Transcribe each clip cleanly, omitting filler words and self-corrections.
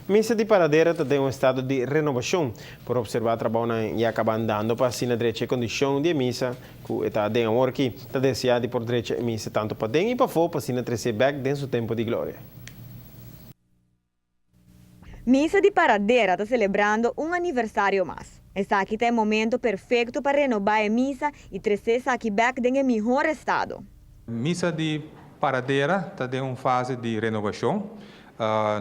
Missa de paradeira tem um estado de renovação. Por observar trabalho e acaba andando para assim na direita condição de missa que está de amor aqui. Está desejado por direita missa tanto para dentro e para fora para assim na trazer back dentro do tempo de glória. Missa de paradeira está celebrando um aniversário mais. Esta aqui é o momento perfeito para renovar a missa e trazer aqui back em melhor estado. Missa de paradeira está em uma fase de renovação.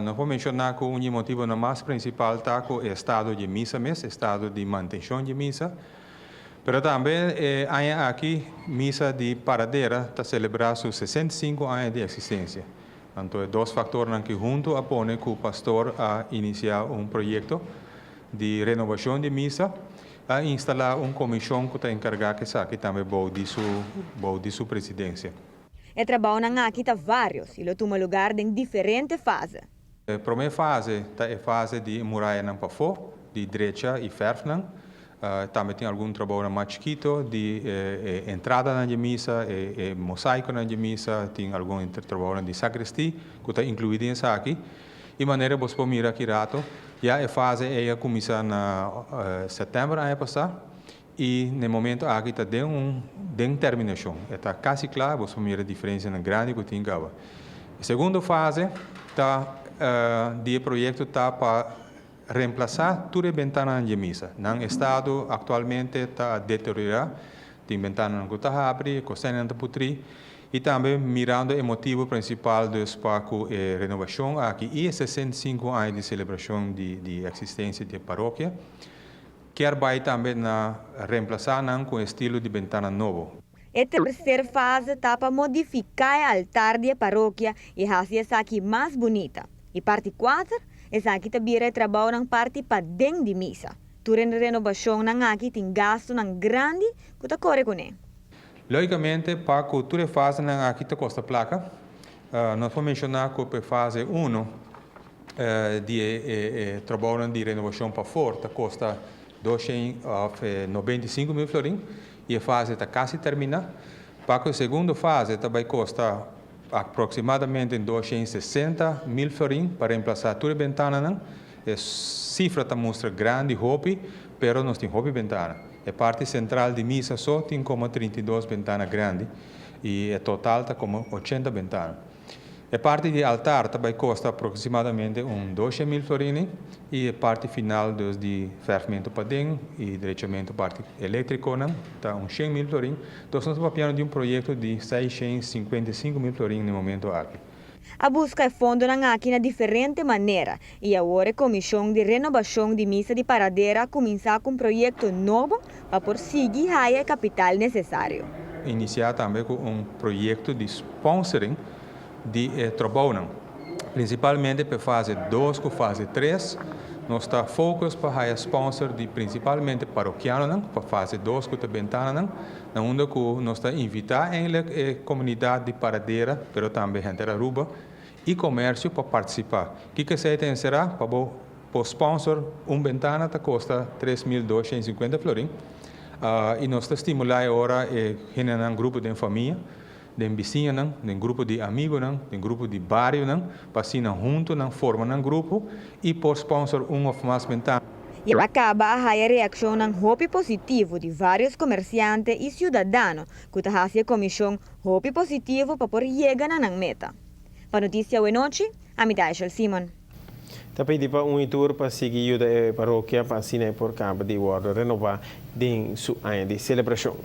Não vou mencionar que o motivo mais principal está com o estado de missa mesmo, estado de manutenção de missa. Mas também há aqui missa de paradeira está celebrando seus 65 anos de existência. Então, dois fatores que juntos apoiam que o pastor a iniciar um projeto de renovação de missa, a instalar uma comissão que está encarregada que também vai de sua presidência. O trabalho aqui está vários e ele toma lugar em diferentes fases. A primeira fase é a fase de muralha para fora, de direita e ferro. Também tem algum trabalho mais chiquito de entrada na missa, mosaico na missa, tem algum trabalho de sacristia que está incluído nisso aqui. De maneira que você mira aqui rato, já a fase começou em setembro ano passado e no momento aqui está de terminação. Está quase claro, você mira a diferença grande que tem agora. A segunda fase do projeto está para reemplazar toda a ventana de missa. No estado atualmente está deteriorado, tem ventana que está abre, cozinha está putri, e também mirando o motivo principal do espaço e renovação aqui e 65 anos de celebração de existência da paróquia, quer vai também na reemplazar com estilo de ventana novo. A terceira fase está para modificar o altar da paróquia e fazer essa aqui mais bonita. E parte 4, essa aqui também trabalha na parte para dentro de missa. Durante a renovação, aqui tem gasto grande que está correndo com ele. Logicamente, para a cultura fase aqui te custa placa. Nós vamos mencionar que a fase 1 de trabalho de renovação para fora custa 295 mil florins e a fase está quase terminada. Para a segunda fase também custa aproximadamente 260 mil florins para reemplazar toda a ventana. A cifra mostra grande hobby, mas não tem hobby ventana. A parte central de missa só tem como 32 ventanas grandes e a total está como 80 ventanas. A parte de altar também custa aproximadamente 12 mil florins e a parte final de ferramenta para dentro e diretamente a parte elétrica está 100 mil florins. Então, nós estamos falando de um projeto de 655 mil florins no momento aqui. A busca é fundo aqui de diferente maneira e agora a Comissão de Renovação de Missa de Paradeira começar com um projeto novo para prosseguir a capital necessário. Iniciar também com um projeto de sponsoring de trabalho, principalmente para fase 2 e fase 3. Nós estamos focados para a sponsor de principalmente paroquianos, para fase 2 que também está onde nós estamos invitando a comunidade de Paradeira, mas também gente da Aruba, e comércio para participar. O que você tem será para o sponsor, uma ventana custa 3.250 florins. E nós estamos estimulando agora um grupo de família, de vizinhos, de grupo de amigos, de grupo de bairro, para assim juntos, formar um grupo e por sponsor ou mais ventanas. E acaba a reação hope positivo de vários comerciantes e cidadãos que fazem a comissão hope positivo para por chegar na meta. Para notícia hoje noite, a minha é Simon. Também para um tour para seguir a paróquia para assim por cabo de guarda renovar em sua ano de celebração.